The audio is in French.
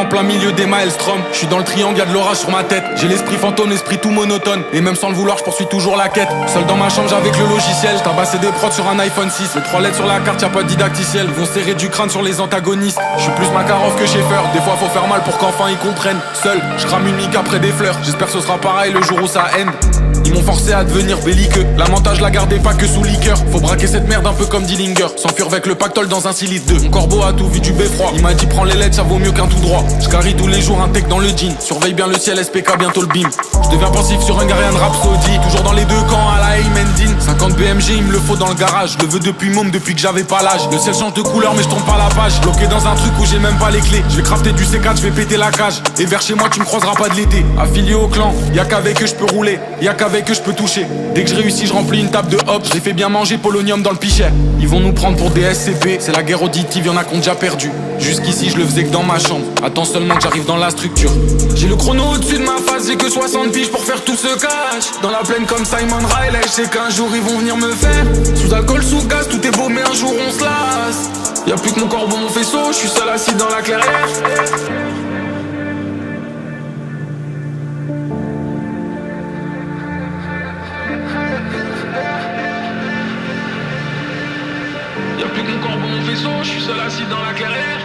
en plein milieu des maelstrom. Je suis dans le triangle, y'a de l'orage sur ma tête. J'ai l'esprit fantôme, l'esprit tout monotone. Et même sans le vouloir, je poursuis toujours la quête. Seul dans ma chambre, j'avec le logiciel. J'tabassais des prods sur un iPhone 6. Les 3 lettres sur la carte, y'a pas de didacticiel. Vont serrer du crâne sur les antagonistes. Je suis plus Makarov que Schaeffer. Des fois faut faire mal pour qu'enfin ils comprennent. Seul, je crame une mic après des fleurs. J'espère que ce sera pareil le jour où ça end. Ils m'ont forcé à devenir belliqueux. La mentage la gardais pas que sous liqueur. Faut braquer cette merde un peu comme Dillinger. S'enfuir avec le pactole dans un silice 2. Mon corbeau a tout vu du beffroi. Il m'a dit prends les lettres, ça vaut mieux qu'un tout droit. J'carry tous les jours un tech dans le jean. Surveille bien le ciel, SPK bientôt le beam. Je deviens pensif sur un Hungarian Rhapsody. Toujours dans les deux camps à la Aymendine. 50 BMG il me le faut dans le garage. Je le veux depuis môme, depuis que j'avais pas l'âge. Le ciel change de couleur mais je tombe pas la page. Bloqué dans un truc où j'ai même pas les clés. Je vais crafter du C4, je vais péter la cage. Et vers chez moi tu me croiseras pas de l'été. Affilié au clan, y'a qu'avec eux je peux rouler. Y'a qu'avec eux je peux toucher. Dès que je réussis je remplis une table de hop. Je les fais bien manger polonium dans le pichet. Ils vont nous prendre pour des SCP. C'est la guerre auditive, y'en a qu'on déjà perdu. Jusqu'ici je le faisais que dans ma chambre. Attends seulement que j'arrive dans la structure. J'ai le chrono au-dessus de ma face. J'ai que 60 piges pour faire tout ce cash. Dans la plaine comme Simon Riley. Je sais qu'un jour ils vont venir me faire. Sous alcool, sous gaz, tout est beau mais un jour on se lasse. Y'a plus que mon corbeau, mon faisceau. Je suis seul assis dans la clairière. Y'a plus que mon corbeau, mon faisceau. Je suis seul assis dans la clairière.